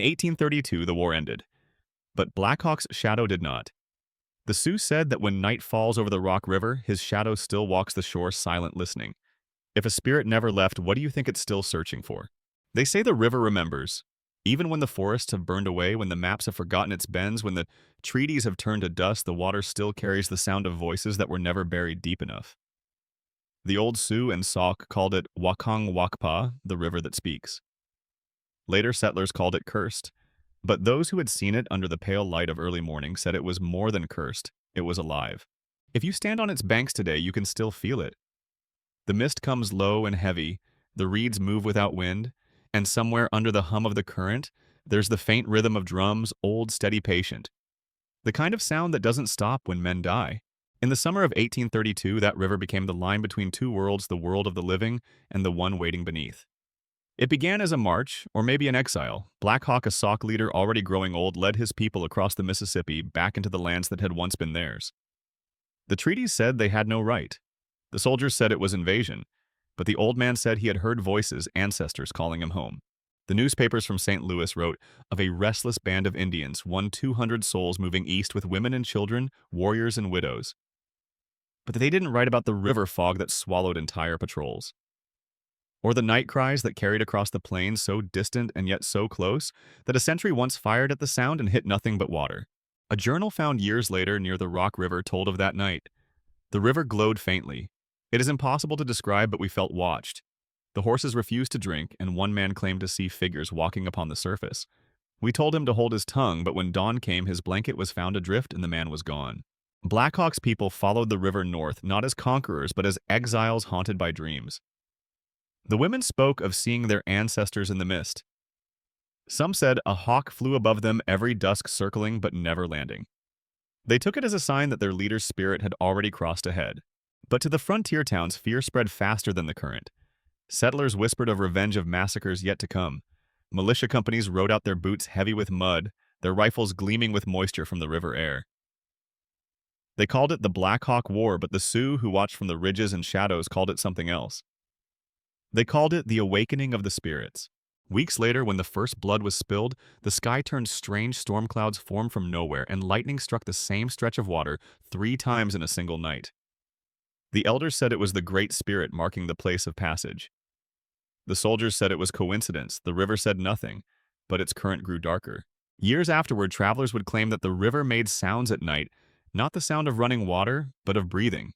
1832, the war ended, but Black Hawk's shadow did not. The Sioux said that when night falls over the Rock River, his shadow still walks the shore silent listening. If a spirit never left, what do you think it's still searching for? They say the river remembers. Even when the forests have burned away, when the maps have forgotten its bends, when the treaties have turned to dust, the water still carries the sound of voices that were never buried deep enough. The old Sioux and Sauk called it Wakang Wakpa, the river that speaks. Later settlers called it cursed, but those who had seen it under the pale light of early morning said it was more than cursed, it was alive. If you stand on its banks today, you can still feel it. The mist comes low and heavy, the reeds move without wind, and somewhere under the hum of the current, there's the faint rhythm of drums, old, steady, patient. The kind of sound that doesn't stop when men die. In the summer of 1832, that river became the line between two worlds, the world of the living and the one waiting beneath. It began as a march, or maybe an exile. Black Hawk, a Sauk leader already growing old, led his people across the Mississippi back into the lands that had once been theirs. The treaties said they had no right. The soldiers said it was invasion, but the old man said he had heard voices, ancestors calling him home. The newspapers from St. Louis wrote of a restless band of Indians, 200 souls moving east with women and children, warriors and widows. But they didn't write about the river fog that swallowed entire patrols, or the night cries that carried across the plains so distant and yet so close that a sentry once fired at the sound and hit nothing but water. A journal found years later near the Rock River told of that night. The river glowed faintly. It is impossible to describe, but we felt watched. The horses refused to drink, and one man claimed to see figures walking upon the surface. We told him to hold his tongue, but when dawn came, his blanket was found adrift and the man was gone. Black Hawk's people followed the river north, not as conquerors, but as exiles haunted by dreams. The women spoke of seeing their ancestors in the mist. Some said a hawk flew above them every dusk, circling but never landing. They took it as a sign that their leader's spirit had already crossed ahead. But to the frontier towns, fear spread faster than the current. Settlers whispered of revenge of massacres yet to come. Militia companies rode out their boots heavy with mud, their rifles gleaming with moisture from the river air. They called it the Black Hawk War, but the Sioux who watched from the ridges and shadows called it something else. They called it the awakening of the spirits. Weeks later, when the first blood was spilled, the sky turned strange storm clouds formed from nowhere, and lightning struck the same stretch of water 3 times in a single night. The elders said it was the Great Spirit marking the place of passage. The soldiers said it was coincidence. The river said nothing, but its current grew darker. Years afterward, travelers would claim that the river made sounds at night, not the sound of running water, but of breathing,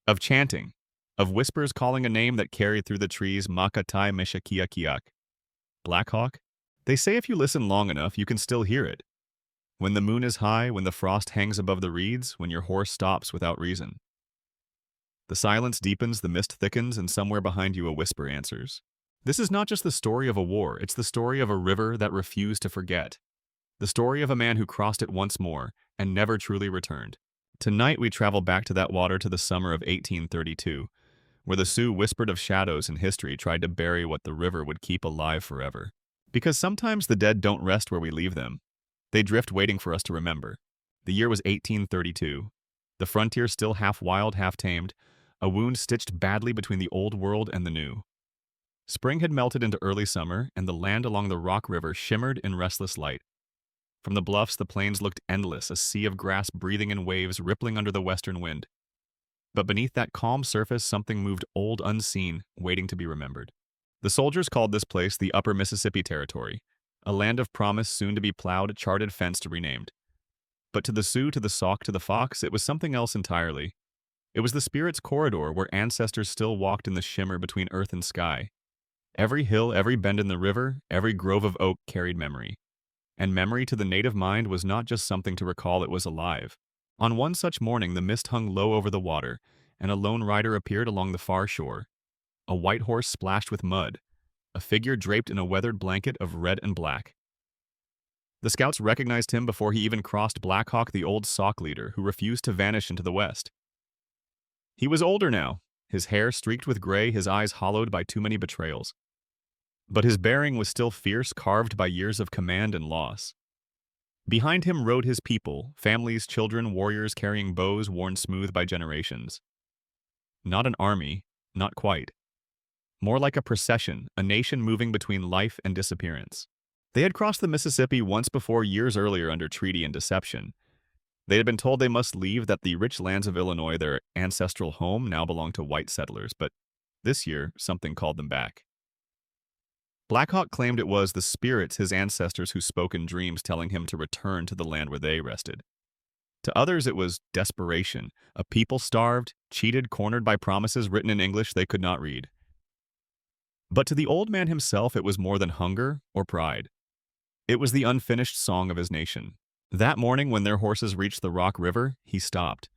of chanting, of whispers calling a name that carried through the trees, Makatai Meshakiakiak. Black Hawk? They say if you listen long enough, you can still hear it. When the moon is high, when the frost hangs above the reeds, when your horse stops without reason. The silence deepens, the mist thickens, and somewhere behind you a whisper answers. This is not just the story of a war, it's the story of a river that refused to forget. The story of a man who crossed it once more and never truly returned. Tonight we travel back to that water, to the summer of 1832, where the Sioux whispered of shadows and history, tried to bury what the river would keep alive forever. Because sometimes the dead don't rest where we leave them. They drift waiting for us to remember. The year was 1832. The frontier still half wild, half tamed, a wound stitched badly between the old world and the new. Spring had melted into early summer, and the land along the Rock River shimmered in restless light. From the bluffs, the plains looked endless, a sea of grass breathing in waves, rippling under the western wind. But beneath that calm surface, something moved old, unseen, waiting to be remembered. The soldiers called this place the Upper Mississippi Territory, a land of promise soon to be plowed, charted, fenced, renamed. But to the Sioux, to the Sauk, to the Fox, it was something else entirely. It was the spirit's corridor where ancestors still walked in the shimmer between earth and sky. Every hill, every bend in the river, every grove of oak carried memory. And memory to the native mind was not just something to recall, it was alive. On one such morning, the mist hung low over the water, and a lone rider appeared along the far shore. A white horse splashed with mud, a figure draped in a weathered blanket of red and black. The scouts recognized him before he even crossed Black Hawk, the old Sauk leader who refused to vanish into the west. He was older now, his hair streaked with gray, his eyes hollowed by too many betrayals. But his bearing was still fierce, carved by years of command and loss. Behind him rode his people, families, children, warriors carrying bows worn smooth by generations. Not an army, not quite. More like a procession, a nation moving between life and disappearance. They had crossed the Mississippi once before years earlier under treaty and deception. They had been told they must leave, that the rich lands of Illinois, their ancestral home, now belonged to white settlers, but this year something called them back. Black Hawk claimed it was the spirits, his ancestors, who spoke in dreams telling him to return to the land where they rested. To others it was desperation, a people starved, cheated, cornered by promises written in English they could not read. But to the old man himself it was more than hunger or pride. It was the unfinished song of his nation. That morning when their horses reached the Rock River, he stopped.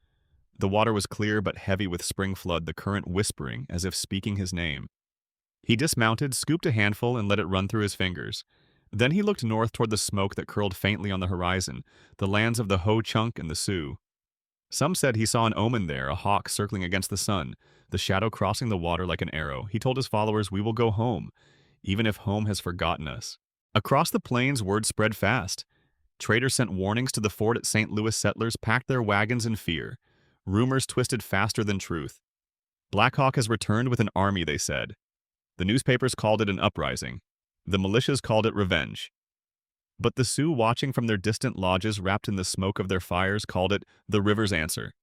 The water was clear but heavy with spring flood, the current whispering as if speaking his name. He dismounted, scooped a handful, and let it run through his fingers. Then he looked north toward the smoke that curled faintly on the horizon, the lands of the Ho-Chunk and the Sioux. Some said he saw an omen there, a hawk circling against the sun, the shadow crossing the water like an arrow. He told his followers, "We will go home, even if home has forgotten us." Across the plains, word spread fast. Traders sent warnings to the fort at St. Louis. Settlers packed their wagons in fear. Rumors twisted faster than truth. Black Hawk has returned with an army, they said. The newspapers called it an uprising. The militias called it revenge. But the Sioux, watching from their distant lodges wrapped in the smoke of their fires, called it the river's answer.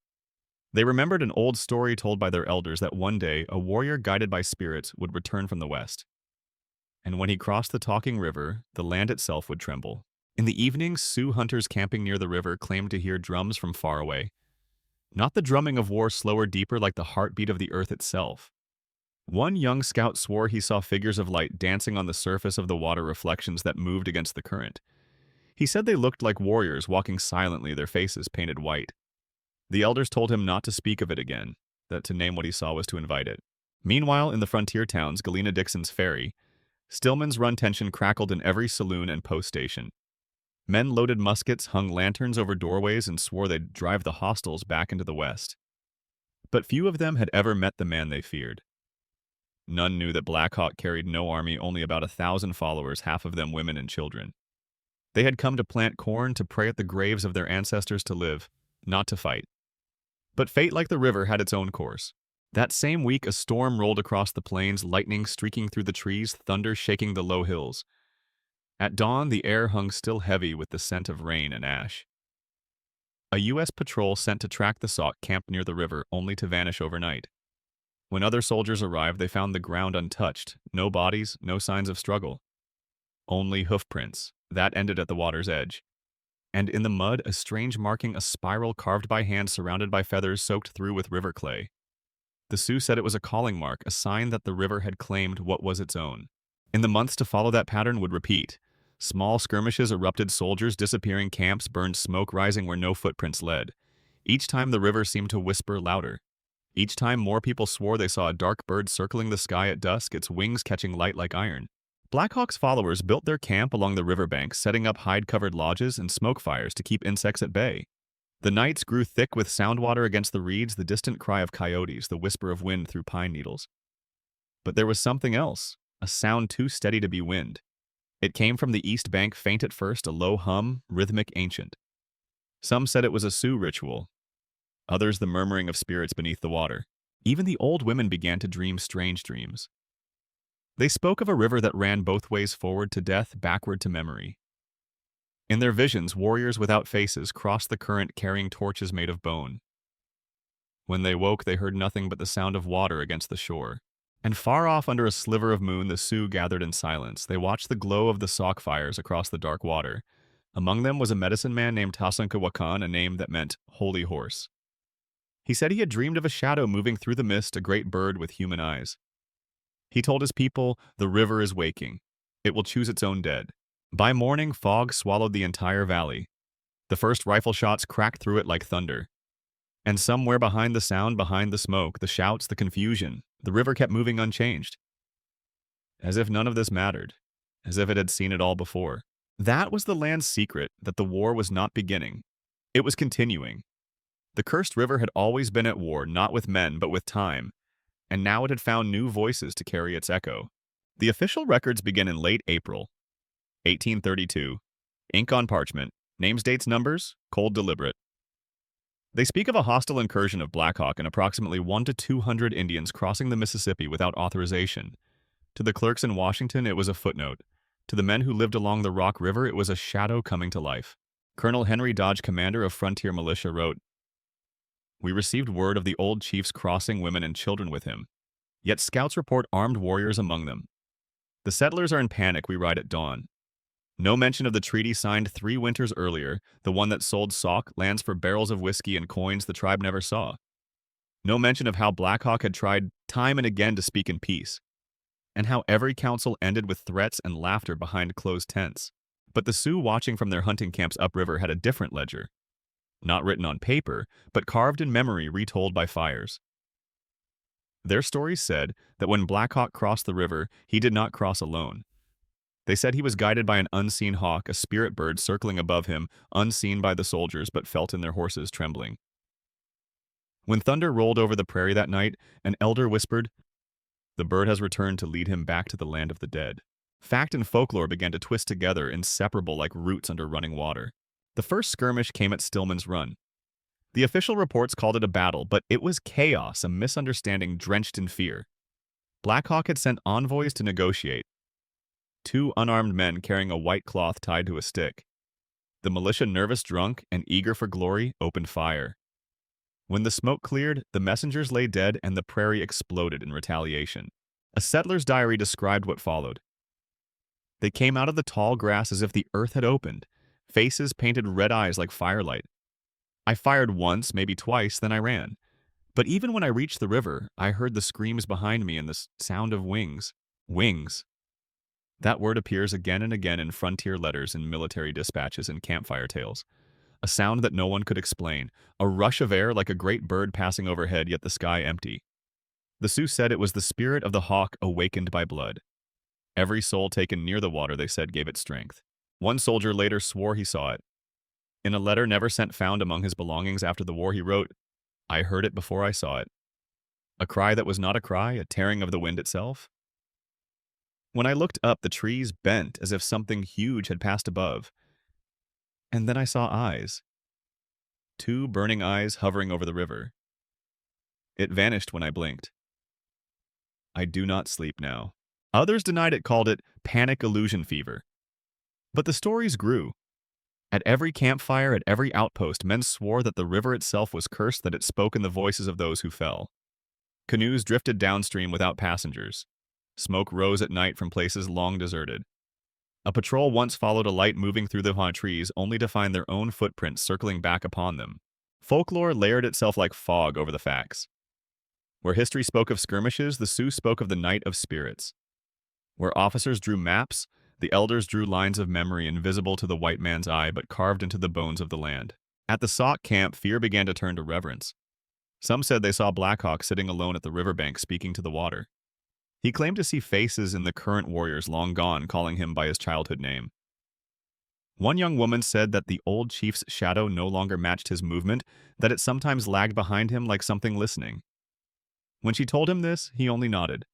They remembered an old story told by their elders that one day a warrior guided by spirits would return from the west. And when he crossed the talking river, the land itself would tremble. In the evenings, Sioux hunters camping near the river claimed to hear drums from far away. Not the drumming of war, slower, deeper, like the heartbeat of the earth itself. One young scout swore he saw figures of light dancing on the surface of the water, reflections that moved against the current. He said they looked like warriors walking silently, their faces painted white. The elders told him not to speak of it again, that to name what he saw was to invite it. Meanwhile, in the frontier towns, Galena Dixon's Ferry, Stillman's Run tension crackled in every saloon and post station. Men loaded muskets, hung lanterns over doorways, and swore they'd drive the hostiles back into the west. But few of them had ever met the man they feared. None knew that Black Hawk carried no army, only about 1,000 followers, half of them women and children. They had come to plant corn, to pray at the graves of their ancestors, to live, not to fight. But fate, like the river, had its own course. That same week, a storm rolled across the plains, lightning streaking through the trees, thunder shaking the low hills. At dawn, the air hung still heavy with the scent of rain and ash. A U.S. patrol sent to track the Sioux camped near the river, only to vanish overnight. When other soldiers arrived, they found the ground untouched, no bodies, no signs of struggle. Only hoofprints. That ended at the water's edge. And in the mud, a strange marking, a spiral carved by hand surrounded by feathers soaked through with river clay. The Sioux said it was a calling mark, a sign that the river had claimed what was its own. In the months to follow, that pattern would repeat. Small skirmishes erupted, soldiers disappearing, camps burned, smoke rising where no footprints led. Each time the river seemed to whisper louder. Each time more people swore they saw a dark bird circling the sky at dusk, its wings catching light like iron. Black Hawk's followers built their camp along the riverbank, setting up hide-covered lodges and smoke fires to keep insects at bay. The nights grew thick with sound water against the reeds, the distant cry of coyotes, the whisper of wind through pine needles. But there was something else, a sound too steady to be wind. It came from the east bank, faint at first, a low hum, rhythmic, ancient. Some said it was a Sioux ritual, others the murmuring of spirits beneath the water. Even the old women began to dream strange dreams. They spoke of a river that ran both ways, forward to death, backward to memory. In their visions, warriors without faces crossed the current carrying torches made of bone. When they woke, they heard nothing but the sound of water against the shore. And far off under a sliver of moon, the Sioux gathered in silence. They watched the glow of the Sauk fires across the dark water. Among them was a medicine man named Tasankawakan, a name that meant holy horse. He said he had dreamed of a shadow moving through the mist, a great bird with human eyes. He told his people, "The river is waking. It will choose its own dead." By morning, fog swallowed the entire valley. The first rifle shots cracked through it like thunder. And somewhere behind the sound, behind the smoke, the shouts, the confusion, the river kept moving unchanged. As if none of this mattered. As if it had seen it all before. That was the land's secret, that the war was not beginning. It was continuing. The cursed river had always been at war, not with men, but with time. And now it had found new voices to carry its echo. The official records begin in late April, 1832. Ink on parchment. Names, dates, numbers, cold, deliberate. They speak of a hostile incursion of Black Hawk and approximately 100 to 200 Indians crossing the Mississippi without authorization. To the clerks in Washington, it was a footnote. To the men who lived along the Rock River, it was a shadow coming to life. Colonel Henry Dodge, commander of Frontier Militia, wrote, "We received word of the old chiefs crossing women and children with him. Yet scouts report armed warriors among them. The settlers are in panic, we write at dawn. No mention of the treaty signed 3 winters earlier, the one that sold Sauk lands for barrels of whiskey and coins the tribe never saw. No mention of how Black Hawk had tried time and again to speak in peace, and how every council ended with threats and laughter behind closed tents. But the Sioux watching from their hunting camps upriver had a different ledger. Not written on paper, but carved in memory, retold by fires. Their stories said that when Black Hawk crossed the river, he did not cross alone. They said he was guided by an unseen hawk, a spirit bird circling above him, unseen by the soldiers but felt in their horses trembling. When thunder rolled over the prairie that night, an elder whispered, "The bird has returned to lead him back to the land of the dead." Fact and folklore began to twist together, inseparable like roots under running water. The first skirmish came at Stillman's Run. The official reports called it a battle, but it was chaos, a misunderstanding drenched in fear. Black Hawk had sent envoys to negotiate. 2 unarmed men carrying a white cloth tied to a stick. The militia, nervous, drunk, and eager for glory, opened fire. When the smoke cleared, the messengers lay dead and the prairie exploded in retaliation. A settler's diary described what followed. They came out of the tall grass as if the earth had opened, faces painted red eyes like firelight. I fired once, maybe twice, then I ran. But even when I reached the river, I heard the screams behind me and the sound of wings. Wings. That word appears again and again in frontier letters and military dispatches and campfire tales. A sound that no one could explain, a rush of air like a great bird passing overhead, yet the sky empty. The Sioux said it was the spirit of the hawk awakened by blood. Every soul taken near the water, they said, gave it strength. One soldier later swore he saw it. In a letter never sent found among his belongings after the war, he wrote, "I heard it before I saw it." A cry that was not a cry, a tearing of the wind itself. When I looked up, the trees bent as if something huge had passed above. And then I saw eyes. 2 burning eyes hovering over the river. It vanished when I blinked. I do not sleep now. Others denied it, called it panic illusion fever. But the stories grew. At every campfire, at every outpost, men swore that the river itself was cursed, that it spoke in the voices of those who fell. Canoes drifted downstream without passengers. Smoke rose at night from places long deserted. A patrol once followed a light moving through the trees, only to find their own footprints circling back upon them. Folklore layered itself like fog over the facts. Where history spoke of skirmishes, the Sioux spoke of the night of spirits. Where officers drew maps, the elders drew lines of memory invisible to the white man's eye but carved into the bones of the land. At the Sauk camp, fear began to turn to reverence. Some said they saw Black Hawk sitting alone at the riverbank speaking to the water. He claimed to see faces in the current warriors long gone calling him by his childhood name. One young woman said that the old chief's shadow no longer matched his movement, that it sometimes lagged behind him like something listening. When she told him this, he only nodded.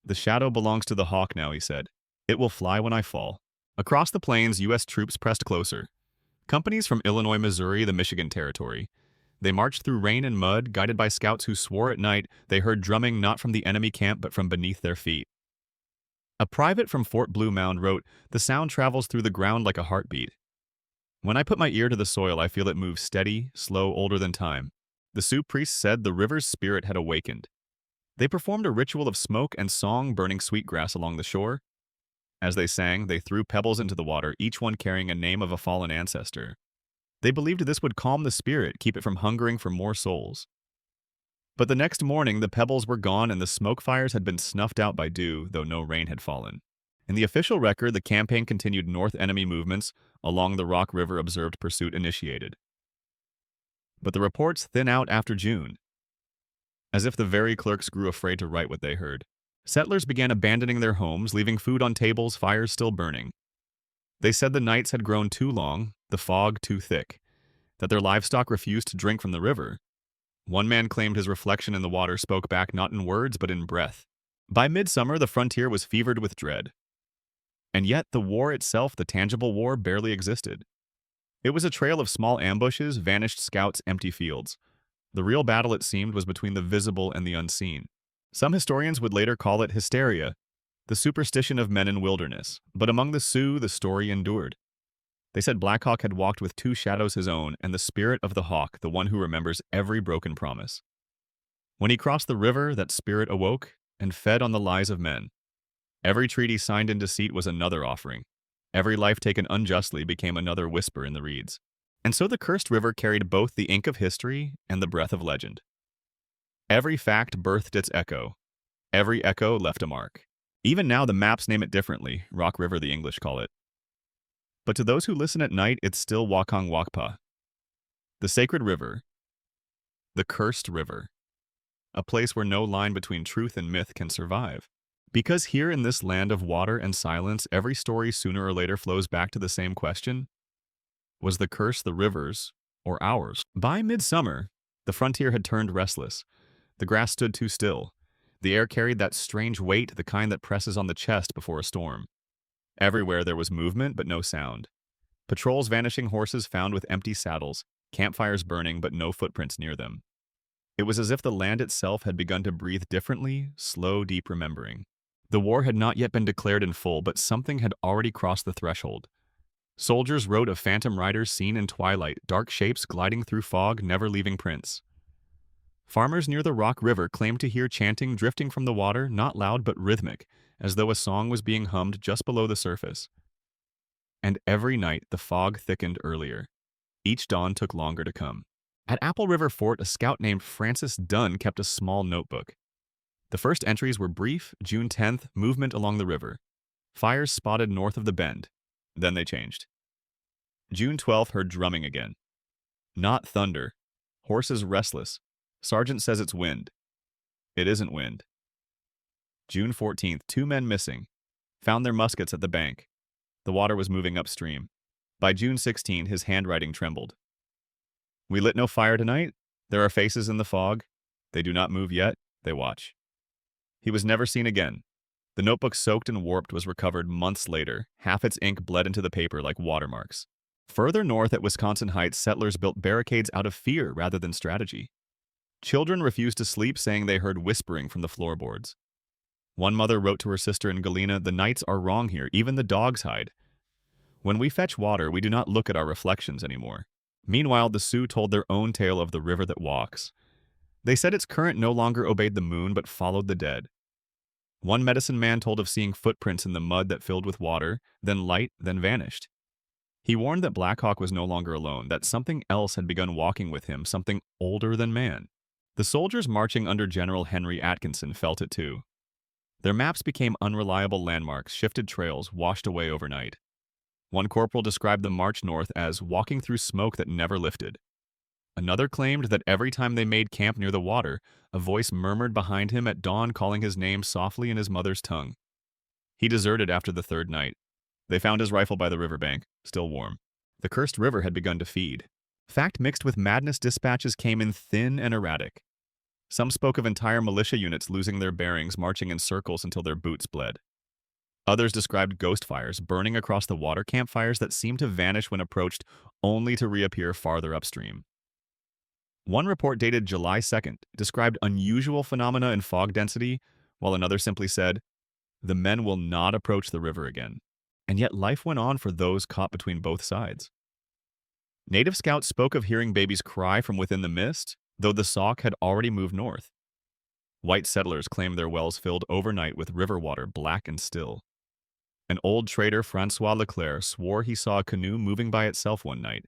"The shadow belongs to the hawk now," he said. "It will fly when I fall." Across the plains, U.S. troops pressed closer. Companies from Illinois, Missouri, the Michigan Territory. They marched through rain and mud, guided by scouts who swore at night they heard drumming not from the enemy camp but from beneath their feet. A private from Fort Blue Mound wrote, "The sound travels through the ground like a heartbeat. When I put my ear to the soil, I feel it move steady, slow, older than time." The Sioux priests said the river's spirit had awakened. They performed a ritual of smoke and song, burning sweetgrass along the shore. As they sang, they threw pebbles into the water, each one carrying a name of a fallen ancestor. They believed this would calm the spirit, keep it from hungering for more souls. But the next morning, the pebbles were gone and the smoke fires had been snuffed out by dew, though no rain had fallen. In the official record, the campaign continued north. Enemy movements along the Rock River observed, pursuit initiated. But the reports thin out after June, as if the very clerks grew afraid to write what they heard. Settlers began abandoning their homes, leaving food on tables, fires still burning. They said the nights had grown too long, the fog too thick, that their livestock refused to drink from the river. One man claimed his reflection in the water spoke back not in words but in breath. By midsummer, the frontier was fevered with dread. And yet the war itself, the tangible war, barely existed. It was a trail of small ambushes, vanished scouts, empty fields. The real battle, it seemed, was between the visible and the unseen. Some historians would later call it hysteria. the superstition of men in wilderness, but among the Sioux the story endured. They said Black Hawk had walked with two shadows his own and the spirit of the hawk, the one who remembers every broken promise. When he crossed the river, that spirit awoke and fed on the lies of men. Every treaty signed in deceit was another offering. Every life taken unjustly became another whisper in the reeds. And so the cursed river carried both the ink of history and the breath of legend. Every fact birthed its echo. Every echo left a mark. Even now the maps name it differently, Rock River the English call it. But to those who listen at night, it's still Wakang Wakpa. The sacred river. The cursed river. A place where no line between truth and myth can survive. Because here in this land of water and silence, every story sooner or later flows back to the same question. Was the curse the river's or ours? By midsummer, the frontier had turned restless. The grass stood too still. The air carried that strange weight, the kind that presses on the chest before a storm. Everywhere there was movement, but no sound. Patrols vanishing, horses found with empty saddles, campfires burning, but no footprints near them. It was as if the land itself had begun to breathe differently, slow, deep remembering. The war had not yet been declared in full, but something had already crossed the threshold. Soldiers wrote of phantom riders seen in twilight, dark shapes gliding through fog, never leaving prints. Farmers near the Rock River claimed to hear chanting drifting from the water, not loud but rhythmic, as though a song was being hummed just below the surface. And every night the fog thickened earlier. Each dawn took longer to come. At Apple River Fort, a scout named Francis Dunn kept a small notebook. The first entries were brief: June 10th, movement along the river. Fires spotted north of the bend. Then they changed. June 12th, heard drumming again. Not thunder. Horses restless. Sergeant says it's wind. It isn't wind. June 14th, 2 men missing. Found their muskets at the bank. The water was moving upstream. By June 16, his handwriting trembled. We lit no fire tonight. There are faces in the fog. They do not move yet. They watch. He was never seen again. The notebook, soaked and warped, was recovered months later. Half its ink bled into the paper like watermarks. Further north at Wisconsin Heights, settlers built barricades out of fear rather than strategy. Children refused to sleep, saying they heard whispering from the floorboards. One mother wrote to her sister in Galena, "The nights are wrong here. Even the dogs hide. When we fetch water, we do not look at our reflections anymore." Meanwhile, the Sioux told their own tale of the river that walks. They said its current no longer obeyed the moon but followed the dead. One medicine man told of seeing footprints in the mud that filled with water, then light, then vanished. He warned that Black Hawk was no longer alone, that something else had begun walking with him, something older than man. The soldiers marching under General Henry Atkinson felt it too. Their maps became unreliable landmarks, shifted trails, washed away overnight. One corporal described the march north as walking through smoke that never lifted. Another claimed that every time they made camp near the water, a voice murmured behind him at dawn, calling his name softly in his mother's tongue. He deserted after the third night. They found his rifle by the riverbank, still warm. The cursed river had begun to feed. Fact mixed with madness, dispatches came in thin and erratic. Some spoke of entire militia units losing their bearings, marching in circles until their boots bled. Others described ghost fires burning across the water, campfires that seemed to vanish when approached, only to reappear farther upstream. One report dated July 2nd described unusual phenomena in fog density, while another simply said, "The men will not approach the river again." And yet life went on for those caught between both sides. Native scouts spoke of hearing babies cry from within the mist, though the Sauk had already moved north. White settlers claimed their wells filled overnight with river water, black and still. An old trader, Francois Leclerc, swore he saw a canoe moving by itself one night.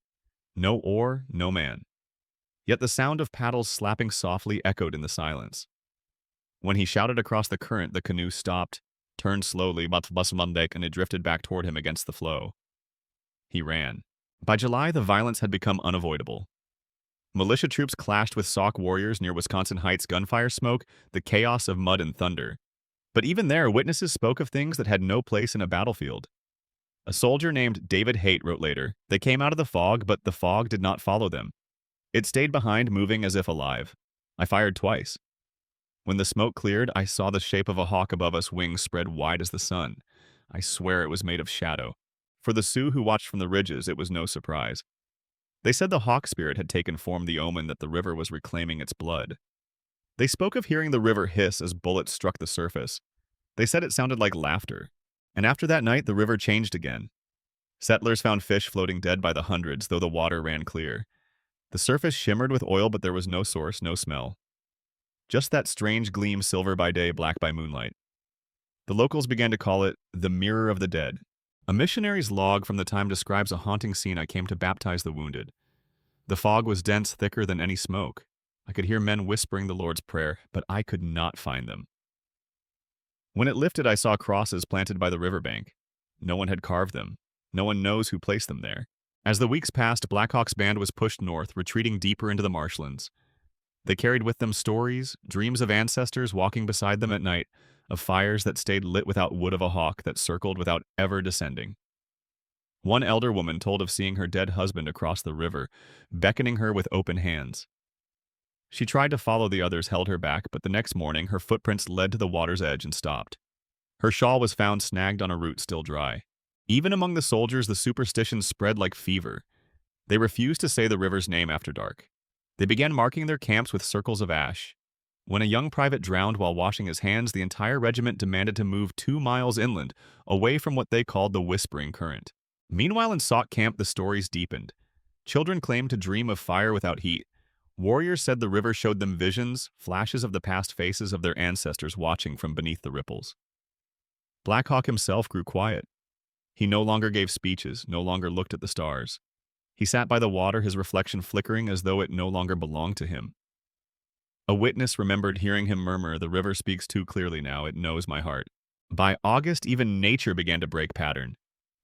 No oar, no man. Yet the sound of paddles slapping softly echoed in the silence. When he shouted across the current, the canoe stopped, turned slowly, and it drifted back toward him against the flow. He ran. By July, the violence had become unavoidable. Militia troops clashed with Sauk warriors near Wisconsin Heights, gunfire smoke, the chaos of mud and thunder. But even there, witnesses spoke of things that had no place in a battlefield. A soldier named David Haight wrote later, "They came out of the fog, but the fog did not follow them. It stayed behind, moving as if alive. I fired twice. When the smoke cleared, I saw the shape of a hawk above us, wings spread wide as the sun. I swear it was made of shadow. For the Sioux who watched from the ridges, it was no surprise. They said the hawk spirit had taken form, the omen that the river was reclaiming its blood. They spoke of hearing the river hiss as bullets struck the surface. They said it sounded like laughter. And after that night, the river changed again. Settlers found fish floating dead by the hundreds, though the water ran clear. The surface shimmered with oil, but there was no source, no smell. Just that strange gleam, silver by day, black by moonlight. The locals began to call it the Mirror of the Dead. A missionary's log from the time describes a haunting scene I came to baptize the wounded. The fog was dense, thicker than any smoke. I could hear men whispering the Lord's Prayer, but I could not find them. When it lifted, I saw crosses planted by the riverbank. No one had carved them. No one knows who placed them there. As the weeks passed, Blackhawk's band was pushed north, retreating deeper into the marshlands. They carried with them stories, dreams of ancestors walking beside them at night, of fires that stayed lit without wood, of a hawk that circled without ever descending. One elder woman told of seeing her dead husband across the river, beckoning her with open hands. She tried to follow, the others held her back, but the next morning her footprints led to the water's edge and stopped. Her shawl was found snagged on a root still dry. Even among the soldiers, the superstition spread like fever. They refused to say the river's name after dark. They began marking their camps with circles of ash. When a young private drowned while washing his hands, the entire regiment demanded to move 2 miles inland, away from what they called the Whispering Current. Meanwhile, in Sauk camp, the stories deepened. Children claimed to dream of fire without heat. Warriors said the river showed them visions, flashes of the past faces of their ancestors watching from beneath the ripples. Blackhawk himself grew quiet. He no longer gave speeches, no longer looked at the stars. He sat by the water, his reflection flickering as though it no longer belonged to him. A witness remembered hearing him murmur, "The river speaks too clearly now, it knows my heart." By August, even nature began to break pattern.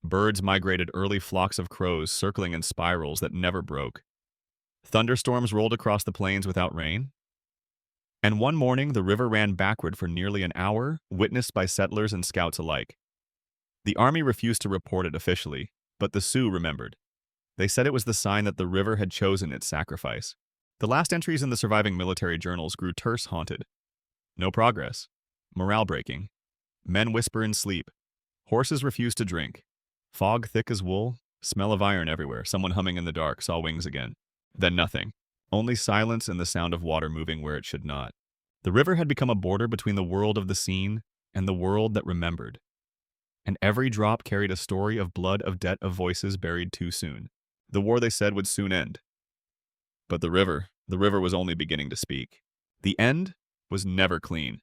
Birds migrated, early flocks of crows circling in spirals that never broke. Thunderstorms rolled across the plains without rain. And one morning, the river ran backward for nearly an hour, witnessed by settlers and scouts alike. The army refused to report it officially, but the Sioux remembered. They said it was the sign that the river had chosen its sacrifice. The last entries in the surviving military journals grew terse, haunted. No progress. Morale breaking. Men whisper in sleep. Horses refuse to drink. Fog thick as wool. Smell of iron everywhere. Someone humming in the dark. Saw wings again. Then nothing. Only silence and the sound of water moving where it should not. The river had become a border between the world of the seen and the world that remembered. And every drop carried a story of blood, of debt, of voices buried too soon. The war, they said, would soon end. But the river was only beginning to speak. The end was never clean.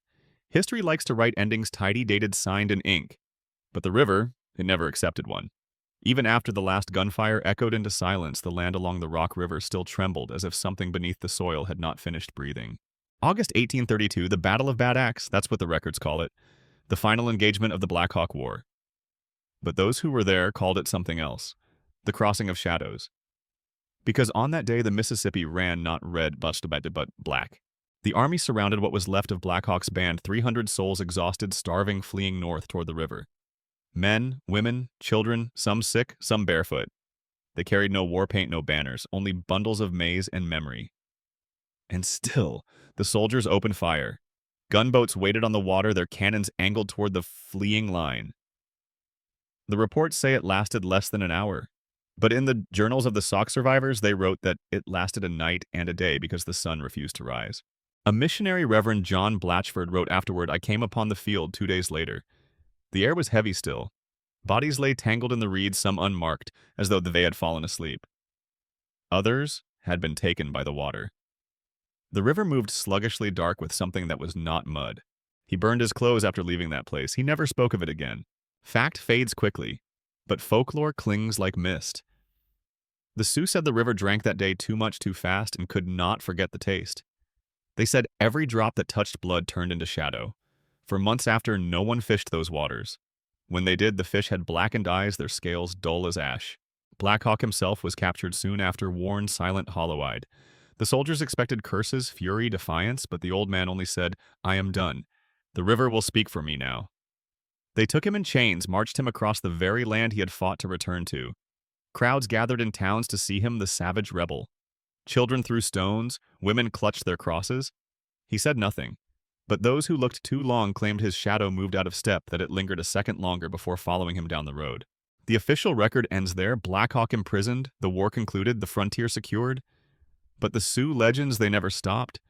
History likes to write endings tidy, dated, signed in ink. But the river, it never accepted one. Even after the last gunfire echoed into silence, the land along the Rock River still trembled as if something beneath the soil had not finished breathing. August 1832, the Battle of Bad Axe, that's what the records call it. The final engagement of the Black Hawk War. But those who were there called it something else. The Crossing of Shadows. Because on that day the Mississippi ran not red but black. The army surrounded what was left of Black Hawk's band, 300 souls exhausted, starving, fleeing north toward the river. Men, women, children, some sick, some barefoot. They carried no war paint, no banners, only bundles of maize and memory. And still, the soldiers opened fire. Gunboats waited on the water, their cannons angled toward the fleeing line. The reports say it lasted less than an hour. But in the journals of the Sauk survivors, they wrote that it lasted a night and a day because the sun refused to rise. A missionary, Reverend John Blatchford, wrote afterward, "I came upon the field 2 days later. The air was heavy still. Bodies lay tangled in the reeds, some unmarked, as though they had fallen asleep. Others had been taken by the water." The river moved sluggishly, dark with something that was not mud. He burned his clothes after leaving that place. He never spoke of it again. Fact fades quickly, but folklore clings like mist. The Sioux said the river drank that day too much too fast and could not forget the taste. They said every drop that touched blood turned into shadow. For months after, no one fished those waters. When they did, the fish had blackened eyes, their scales dull as ash. Black Hawk himself was captured soon after, worn, silent, hollow-eyed. The soldiers expected curses, fury, defiance, but the old man only said, "I am done. The river will speak for me now." They took him in chains, marched him across the very land he had fought to return to. Crowds gathered in towns to see him, the savage rebel. Children threw stones, women clutched their crosses. He said nothing, but those who looked too long claimed his shadow moved out of step, that it lingered a second longer before following him down the road. The official record ends there, Black Hawk imprisoned, the war concluded, the frontier secured. But the Sioux legends, they never stopped.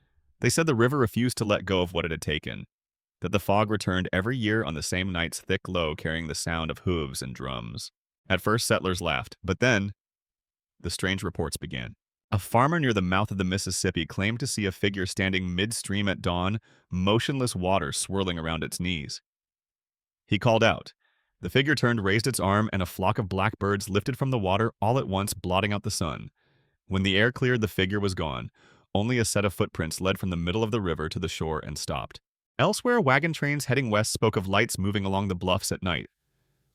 They said the river refused to let go of what it had taken. that the fog returned every year on the same night's thick low carrying the sound of hooves and drums. At first, settlers laughed, but then the strange reports began. A farmer near the mouth of the Mississippi claimed to see a figure standing midstream at dawn, motionless water swirling around its knees. He called out. The figure turned, raised its arm, and a flock of blackbirds lifted from the water all at once, blotting out the sun. When the air cleared, the figure was gone. Only a set of footprints led from the middle of the river to the shore and stopped. Elsewhere, wagon trains heading west spoke of lights moving along the bluffs at night.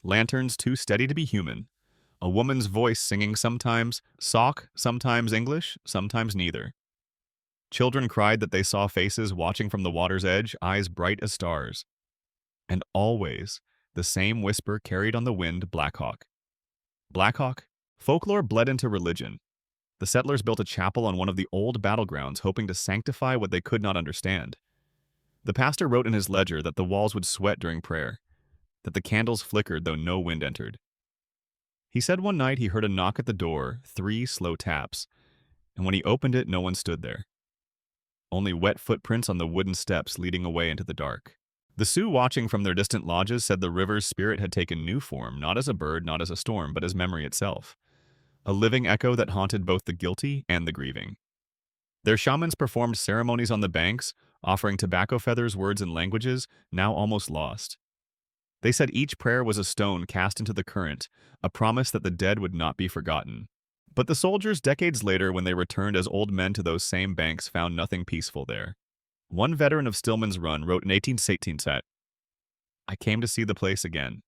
Lanterns too steady to be human. A woman's voice singing sometimes Sauk, sometimes English, sometimes neither. Children cried that they saw faces watching from the water's edge, eyes bright as stars. And always, the same whisper carried on the wind, Black Hawk. Black Hawk? Folklore bled into religion. The settlers built a chapel on one of the old battlegrounds, hoping to sanctify what they could not understand. The pastor wrote in his ledger that the walls would sweat during prayer, that the candles flickered though no wind entered. He said one night he heard a knock at the door, 3 slow taps, and when he opened it, no one stood there. Only wet footprints on the wooden steps leading away into the dark. The Sioux watching from their distant lodges said the river's spirit had taken new form, not as a bird, not as a storm, but as memory itself. A living echo that haunted both the guilty and the grieving. Their shamans performed ceremonies on the banks, offering tobacco feathers, words, and languages now almost lost. They said each prayer was a stone cast into the current, a promise that the dead would not be forgotten. But the soldiers, decades later, when they returned as old men to those same banks, found nothing peaceful there. One veteran of Stillman's Run wrote in 1816 that, "I came to see the place again.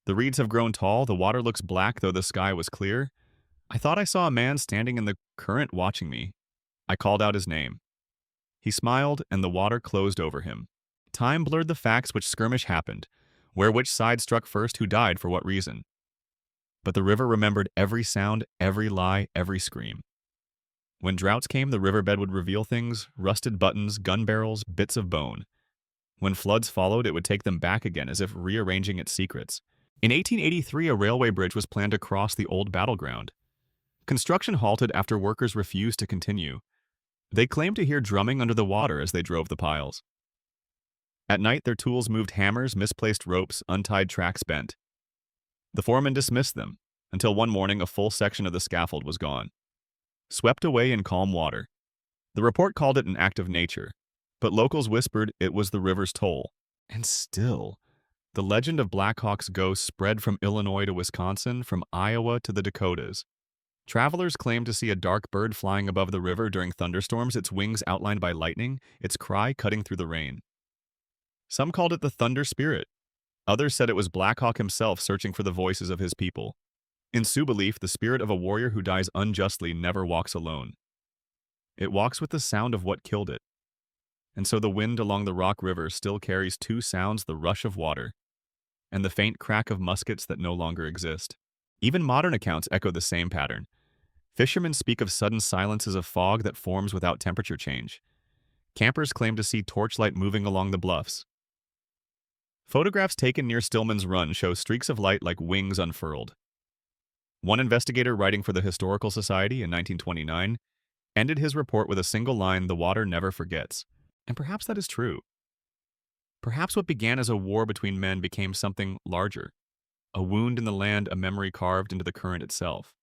The reeds have grown tall, the water looks black though the sky was clear. I thought I saw a man standing in the current watching me. I called out his name. He smiled, and the water closed over him. Time blurred the facts which skirmish happened, where which side struck first, who died, for what reason. But the river remembered every sound, every lie, every scream. When droughts came, the riverbed would reveal things, rusted buttons, gun barrels, bits of bone. When floods followed, it would take them back again, as if rearranging its secrets. In 1883, a railway bridge was planned to cross the old battleground. Construction halted after workers refused to continue. They claimed to hear drumming under the water as they drove the piles. At night, their tools moved hammers, misplaced ropes, untied tracks bent. The foreman dismissed them, until one morning a full section of the scaffold was gone. Swept away in calm water. The report called it an act of nature, but locals whispered it was the river's toll. And still, the legend of Black Hawk's ghost spread from Illinois to Wisconsin, from Iowa to the Dakotas. Travelers claimed to see a dark bird flying above the river during thunderstorms, its wings outlined by lightning, its cry cutting through the rain. Some called it the Thunder Spirit. Others said it was Black Hawk himself searching for the voices of his people. In Sioux belief, the spirit of a warrior who dies unjustly never walks alone. It walks with the sound of what killed it. And so the wind along the Rock River still carries 2 sounds: the rush of water and the faint crack of muskets that no longer exist. Even modern accounts echo the same pattern. Fishermen speak of sudden silences of fog that forms without temperature change. Campers claim to see torchlight moving along the bluffs. Photographs taken near Stillman's Run show streaks of light like wings unfurled. One investigator writing for the Historical Society in 1929 ended his report with a single line, "The water never forgets." And perhaps that is true. Perhaps what began as a war between men became something larger. A wound in the land, a memory carved into the current itself.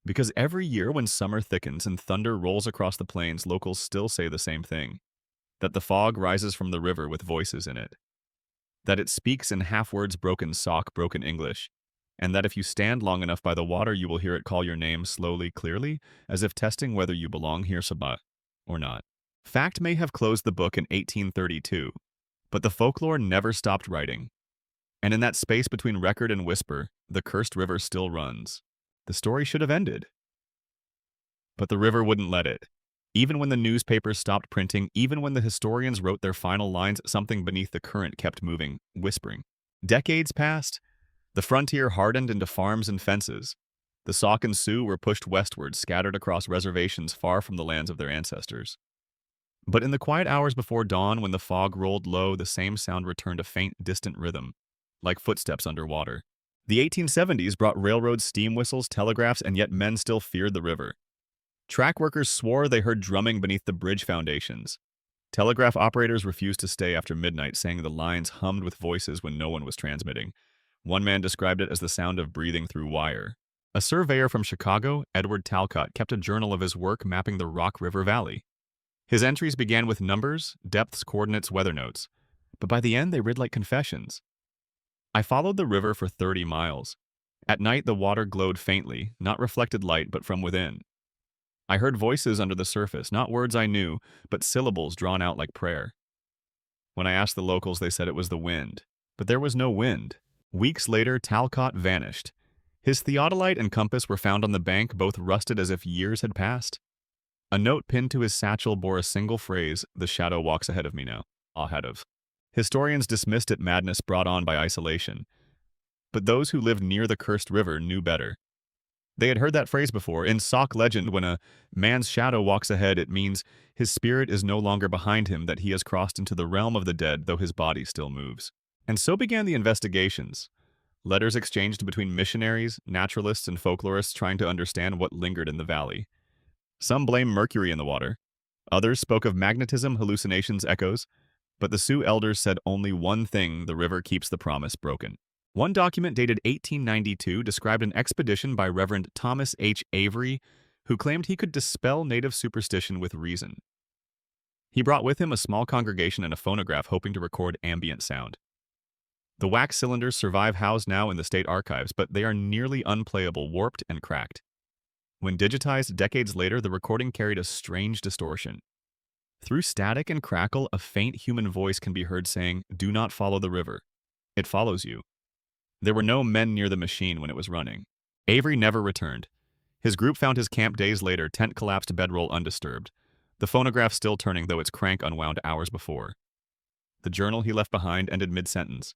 Because every year when summer thickens and thunder rolls across the plains, locals still say the same thing. That the fog rises from the river with voices in it. That it speaks in half-words, broken Sauk, broken English. And that if you stand long enough by the water, you will hear it call your name slowly, clearly, as if testing whether you belong here, Sabah, or not. Fact may have closed the book in 1832, but the folklore never stopped writing. And in that space between record and whisper, the cursed river still runs. The story should have ended. But the river wouldn't let it. Even when the newspapers stopped printing, even when the historians wrote their final lines, something beneath the current kept moving, whispering. Decades passed. The frontier hardened into farms and fences. The Sauk and Sioux were pushed westward, scattered across reservations far from the lands of their ancestors. But in the quiet hours before dawn, when the fog rolled low, the same sound returned, a faint, distant rhythm, like footsteps underwater. The 1870s brought railroads, steam whistles, telegraphs, and yet men still feared the river. Track workers swore they heard drumming beneath the bridge foundations. Telegraph operators refused to stay after midnight, saying the lines hummed with voices when no one was transmitting. One man described it as the sound of breathing through wire. A surveyor from Chicago, Edward Talcott, kept a journal of his work mapping the Rock River Valley. His entries began with numbers, depths, coordinates, weather notes, but by the end they read like confessions. I followed the river for 30 miles. At night the water glowed faintly, not reflected light but from within. I heard voices under the surface, not words I knew, but syllables drawn out like prayer. When I asked the locals, they said it was the wind. But there was no wind. Weeks later, Talcott vanished. His theodolite and compass were found on the bank, both rusted as if years had passed. A note pinned to his satchel bore a single phrase, "The shadow walks ahead of me now." Ahead of. Historians dismissed it madness brought on by isolation. But those who lived near the cursed river knew better. They had heard that phrase before. In Sioux legend, when a man's shadow walks ahead, it means his spirit is no longer behind him, that he has crossed into the realm of the dead, though his body still moves. And so began the investigations. Letters exchanged between missionaries, naturalists, and folklorists trying to understand what lingered in the valley. Some blamed mercury in the water. Others spoke of magnetism, hallucinations, echoes. But the Sioux elders said only one thing: the river keeps the promise broken. One document dated 1892 described an expedition by Reverend Thomas H. Avery, who claimed he could dispel native superstition with reason. He brought with him a small congregation and a phonograph, hoping to record ambient sound. The wax cylinders survive, housed now in the state archives, but they are nearly unplayable, warped and cracked. When digitized decades later, the recording carried a strange distortion. Through static and crackle, a faint human voice can be heard saying, "Do not follow the river. It follows you." There were no men near the machine when it was running. Avery never returned. His group found his camp days later, tent collapsed, bedroll undisturbed. The phonograph still turning, though its crank unwound hours before. The journal he left behind ended mid-sentence.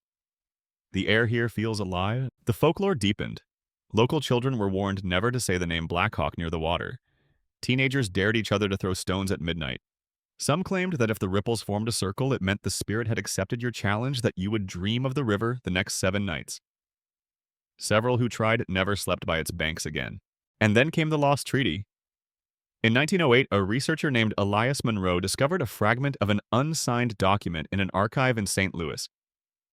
"The air here feels alive." The folklore deepened. Local children were warned never to say the name Black Hawk near the water. Teenagers dared each other to throw stones at midnight. Some claimed that if the ripples formed a circle, it meant the spirit had accepted your challenge, that you would dream of the river the next 7 nights. Several who tried never slept by its banks again. And then came the Lost Treaty. In 1908, a researcher named Elias Monroe discovered a fragment of an unsigned document in an archive in St. Louis.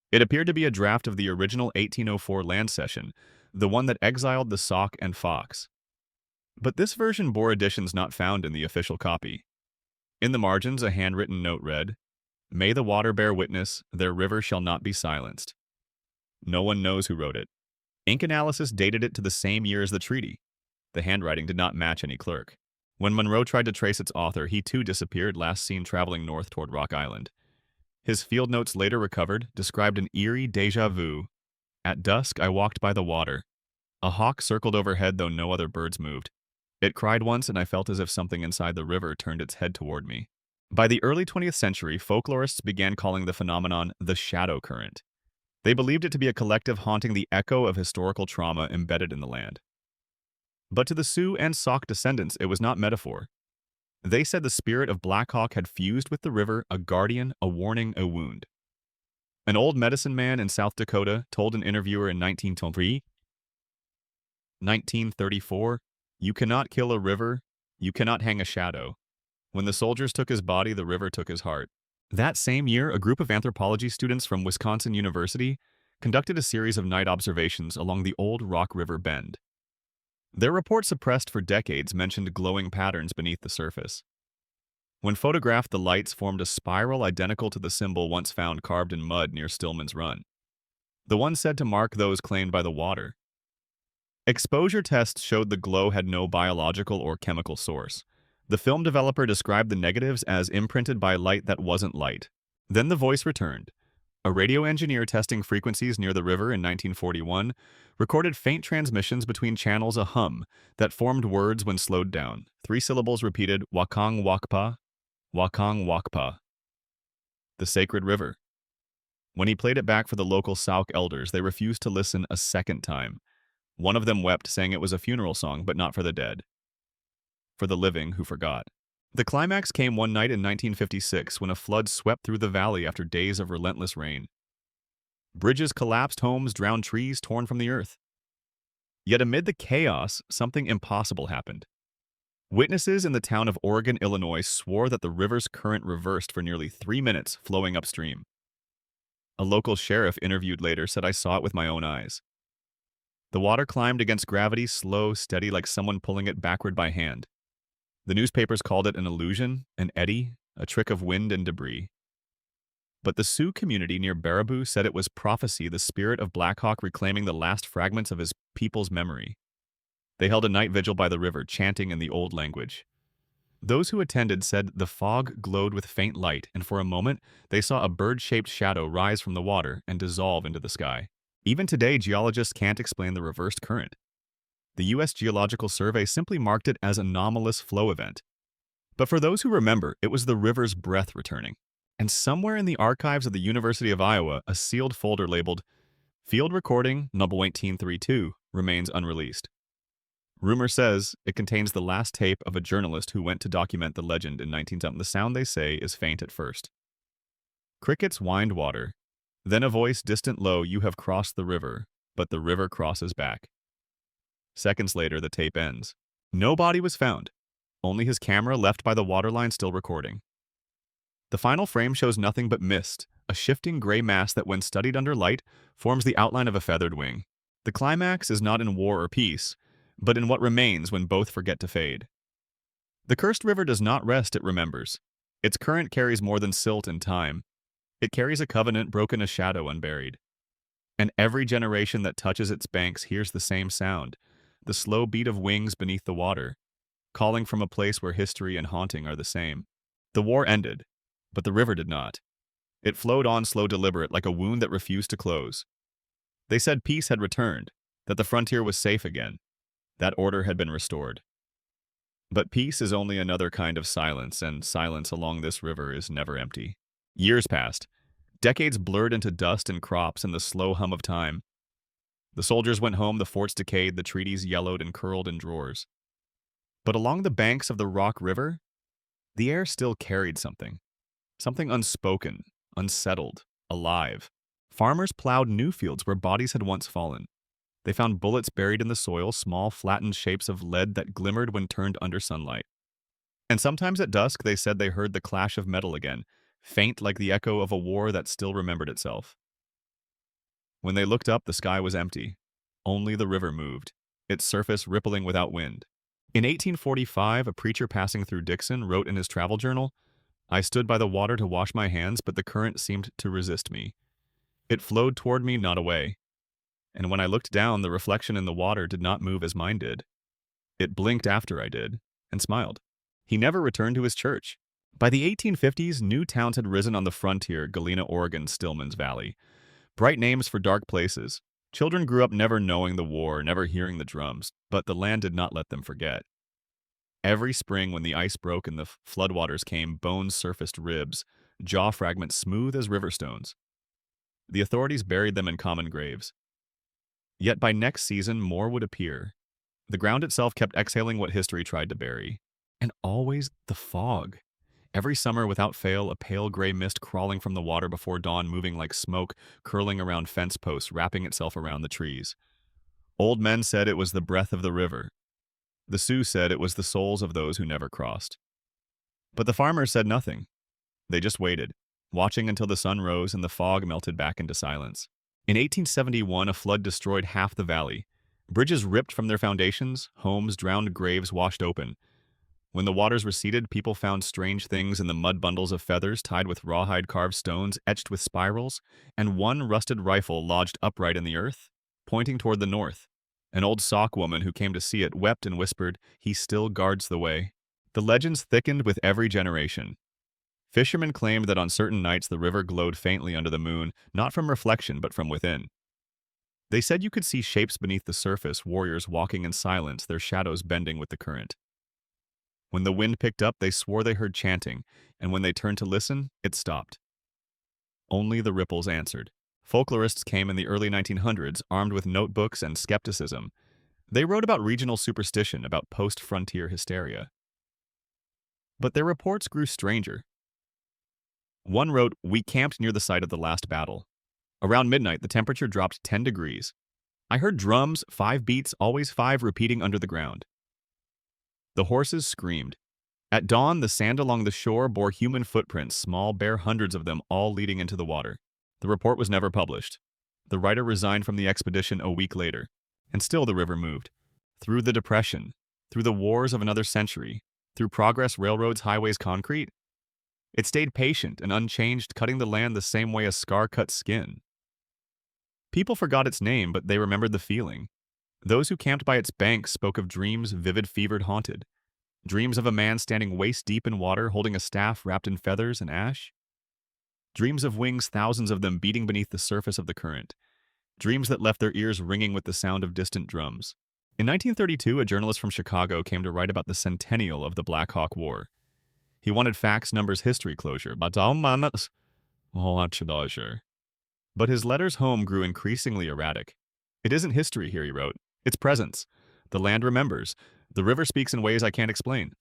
It appeared to be a draft of the original 1804 land cession, the one that exiled the Sauk and Fox. But this version bore additions not found in the official copy. In the margins, a handwritten note read, "May the water bear witness, their river shall not be silenced." No one knows who wrote it. Ink analysis dated it to the same year as the treaty. The handwriting did not match any clerk. When Monroe tried to trace its author, he too disappeared, last seen traveling north toward Rock Island. His field notes, later recovered, described an eerie déjà vu. "At dusk, I walked by the water. A hawk circled overhead, though no other birds moved. It cried once, and I felt as if something inside the river turned its head toward me." By the early 20th century, folklorists began calling the phenomenon the shadow current. They believed it to be a collective haunting, the echo of historical trauma embedded in the land. But to the Sioux and Sauk descendants, it was not metaphor. They said the spirit of Black Hawk had fused with the river, a guardian, a warning, a wound. An old medicine man in South Dakota told an interviewer in 1934, "You cannot kill a river, you cannot hang a shadow. When the soldiers took his body, the river took his heart." That same year, a group of anthropology students from Wisconsin University conducted a series of night observations along the old Rock River bend. Their report, suppressed for decades, mentioned glowing patterns beneath the surface. When photographed, the lights formed a spiral identical to the symbol once found carved in mud near Stillman's Run, the one said to mark those claimed by the water. Exposure tests showed the glow had no biological or chemical source. The film developer described the negatives as imprinted by light that wasn't light. Then the voice returned. A radio engineer testing frequencies near the river in 1941 recorded faint transmissions between channels, a hum that formed words when slowed down. 3 syllables repeated, "Wakang Wakpa, Wakang Wakpa." The sacred river. When he played it back for the local Sauk elders, they refused to listen a second time. One of them wept, saying it was a funeral song, but not for the dead. For the living who forgot. The climax came one night in 1956 when a flood swept through the valley after days of relentless rain. Bridges collapsed, homes drowned, trees torn from the earth. Yet amid the chaos, something impossible happened. Witnesses in the town of Oregon, Illinois swore that the river's current reversed for nearly 3 minutes, flowing upstream. A local sheriff interviewed later said, "I saw it with my own eyes. The water climbed against gravity, slow, steady, like someone pulling it backward by hand. The newspapers called it an illusion, an eddy, a trick of wind and debris." But the Sioux community near Baraboo said it was prophecy, the spirit of Black Hawk reclaiming the last fragments of his people's memory. They held a night vigil by the river, chanting in the old language. Those who attended said the fog glowed with faint light, and for a moment they saw a bird-shaped shadow rise from the water and dissolve into the sky. Even today, geologists can't explain the reversed current. The U.S. Geological Survey simply marked it as an anomalous flow event. But for those who remember, it was the river's breath returning. And somewhere in the archives of the University of Iowa, a sealed folder labeled Field Recording Number 1832 remains unreleased. Rumor says it contains the last tape of a journalist who went to document the legend in 1910. The sound, they say, is faint at first. Crickets whined water. Then a voice distant low, "You have crossed the river," but the river crosses back. Seconds later, the tape ends. No body was found. Only his camera left by the waterline still recording. The final frame shows nothing but mist, a shifting gray mass that when studied under light forms the outline of a feathered wing. The climax is not in war or peace, but in what remains when both forget to fade. The cursed river does not rest, it remembers. Its current carries more than silt and time. It carries a covenant broken, a shadow unburied. And every generation that touches its banks hears the same sound, the slow beat of wings beneath the water, calling from a place where history and haunting are the same. The war ended, but the river did not. It flowed on, slow, deliberate, like a wound that refused to close. They said peace had returned, that the frontier was safe again, that order had been restored. But peace is only another kind of silence, and silence along this river is never empty. Years passed. Decades blurred into dust and crops and the slow hum of time. The soldiers went home, the forts decayed, the treaties yellowed and curled in drawers. But along the banks of the Rock River, the air still carried something. Something unspoken, unsettled, alive. Farmers plowed new fields where bodies had once fallen. They found bullets buried in the soil, small, flattened shapes of lead that glimmered when turned under sunlight. And sometimes at dusk, they said they heard the clash of metal again, faint like the echo of a war that still remembered itself. When they looked up, the sky was empty. Only the river moved, its surface rippling without wind. In 1845, a preacher passing through Dixon wrote in his travel journal, "I stood by the water to wash my hands, but the current seemed to resist me. It flowed toward me, not away. And when I looked down, the reflection in the water did not move as mine did. It blinked after I did, and smiled." He never returned to his church. By the 1850s, new towns had risen on the frontier, Galena, Oregon, Stillman's Valley. Bright names for dark places. Children grew up never knowing the war, never hearing the drums, but the land did not let them forget. Every spring when the ice broke and the floodwaters came, bones surfaced, ribs, jaw fragments smooth as river stones. The authorities buried them in common graves. Yet by next season, more would appear. The ground itself kept exhaling what history tried to bury. And always the fog. Every summer, without fail, a pale gray mist crawling from the water before dawn, moving like smoke, curling around fence posts, wrapping itself around the trees. Old men said it was the breath of the river. The Sioux said it was the souls of those who never crossed. But the farmers said nothing. They just waited, watching until the sun rose and the fog melted back into silence. In 1871, a flood destroyed half the valley. Bridges ripped from their foundations, homes drowned, graves washed open. When the waters receded, people found strange things in the mud, bundles of feathers tied with rawhide carved stones etched with spirals, and one rusted rifle lodged upright in the earth, pointing toward the north. An old Sauk woman who came to see it wept and whispered, "He still guards the way." The legends thickened with every generation. Fishermen claimed that on certain nights the river glowed faintly under the moon, not from reflection but from within. They said you could see shapes beneath the surface, warriors walking in silence, their shadows bending with the current. When the wind picked up, they swore they heard chanting, and when they turned to listen, it stopped. Only the ripples answered. Folklorists came in the early 1900s, armed with notebooks and skepticism. They wrote about regional superstition, about post-frontier hysteria. But their reports grew stranger. One wrote, "We camped near the site of the last battle. Around midnight, the temperature dropped 10 degrees. I heard drums, 5 beats, always 5, repeating under the ground. The horses screamed. At dawn, the sand along the shore bore human footprints, small, bare hundreds of them, all leading into the water. The report was never published. The writer resigned from the expedition a week later, and still the river moved. Through the Depression, through the wars of another century, through progress, railroads, highways, concrete, it stayed patient and unchanged, cutting the land the same way a scar cuts skin. People forgot its name, but they remembered the feeling. Those who camped by its banks spoke of dreams, vivid, fevered, haunted. Dreams of a man standing waist-deep in water, holding a staff wrapped in feathers and ash. Dreams of wings, thousands of them beating beneath the surface of the current. Dreams that left their ears ringing with the sound of distant drums. In 1932, a journalist from Chicago came to write about the centennial of the Black Hawk War. He wanted facts, numbers, history, closure. But his letters home grew increasingly erratic. It isn't history here, he wrote. It's presence. The land remembers. The river speaks in ways I can't explain.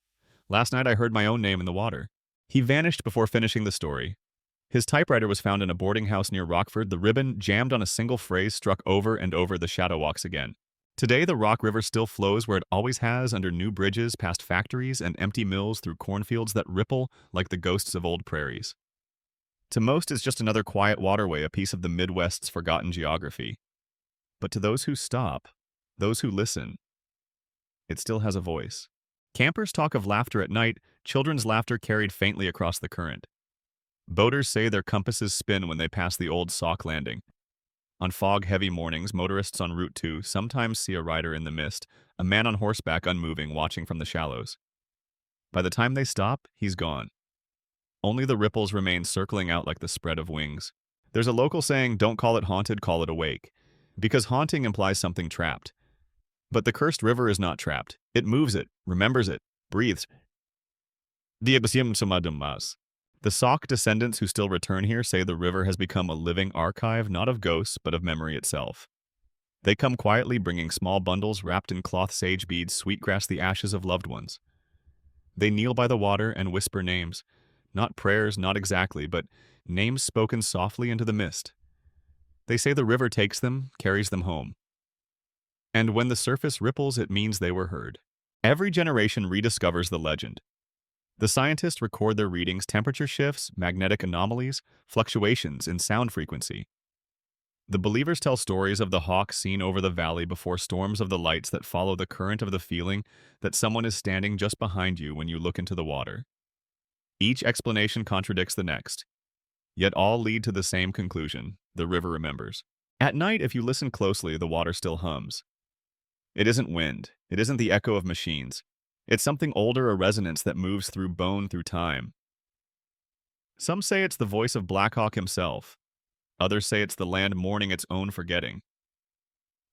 Last night I heard my own name in the water. He vanished before finishing the story. His typewriter was found in a boarding house near Rockford. The ribbon, jammed on a single phrase, struck over and over. The shadow walks again. Today, the Rock River still flows where it always has, under new bridges, past factories and empty mills, through cornfields that ripple like the ghosts of old prairies. To most, it's just another quiet waterway, a piece of the Midwest's forgotten geography. But to those who stop, those who listen, it still has a voice. Campers talk of laughter at night, children's laughter carried faintly across the current. Boaters say their compasses spin when they pass the old Sauk landing. On fog-heavy mornings, motorists on Route 2 sometimes see a rider in the mist, a man on horseback unmoving, watching from the shallows. By the time they stop, he's gone. Only the ripples remain circling out like the spread of wings. There's a local saying, don't call it haunted, call it awake. Because haunting implies something trapped. But the cursed river is not trapped. It moves it, remembers it, breathes. The Sauk descendants who still return here say the river has become a living archive, not of ghosts, but of memory itself. They come quietly, bringing small bundles wrapped in cloth, sage beads, sweetgrass, the ashes of loved ones. They kneel by the water and whisper names. Not prayers, not exactly, but names spoken softly into the mist. They say the river takes them, carries them home. And when the surface ripples, it means they were heard. Every generation rediscovers the legend. The scientists record their readings, temperature shifts, magnetic anomalies, fluctuations in sound frequency. The believers tell stories of the hawk seen over the valley before storms, of the lights that follow the current, of the feeling that someone is standing just behind you when you look into the water. Each explanation contradicts the next, yet all lead to the same conclusion: the river remembers. At night, if you listen closely, the water still hums. It isn't wind. It isn't the echo of machines. It's something older, a resonance that moves through bone, through time. Some say it's the voice of Black Hawk himself. Others say it's the land mourning its own forgetting.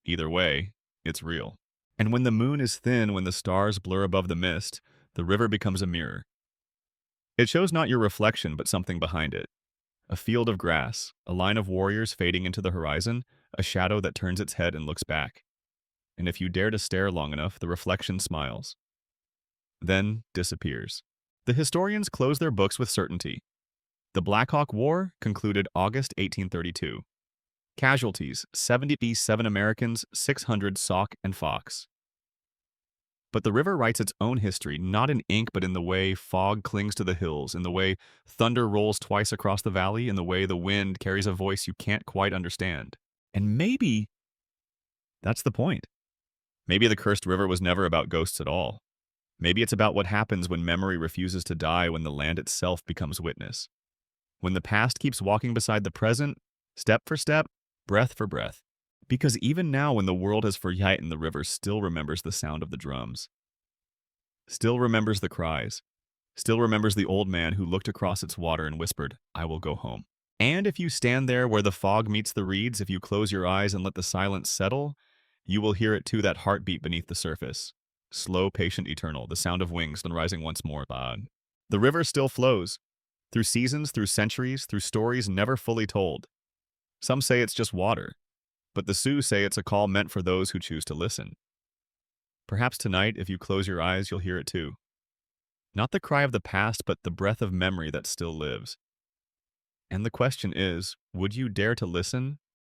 Either way, it's real. And when the moon is thin, when the stars blur above the mist, the river becomes a mirror. It shows not your reflection, but something behind it. A field of grass, a line of warriors fading into the horizon, a shadow that turns its head and looks back. And if you dare to stare long enough, the reflection smiles. Then disappears. The historians close their books with certainty. The Black Hawk War concluded August 1832. Casualties: 77 Americans, 600 Sauk and Fox. But the river writes its own history, not in ink, but in the way fog clings to the hills, in the way thunder rolls twice across the valley, in the way the wind carries a voice you can't quite understand. And maybe that's the point. Maybe the cursed river was never about ghosts at all. Maybe it's about what happens when memory refuses to die, when the land itself becomes witness. When the past keeps walking beside the present, step for step, breath for breath. Because even now, when the world has forgotten, the river still remembers the sound of the drums. Still remembers the cries. Still remembers the old man who looked across its water and whispered, "I will go home." And if you stand there where the fog meets the reeds, if you close your eyes and let the silence settle, you will hear it too, that heartbeat beneath the surface. Slow, patient, eternal, the sound of wings, then rising once more. The river still flows, through seasons, through centuries, through stories never fully told. Some say it's just water, but the Sioux say it's a call meant for those who choose to listen. Perhaps tonight, if you close your eyes, you'll hear it too. Not the cry of the past, but the breath of memory that still lives. And the question is, would you dare to listen?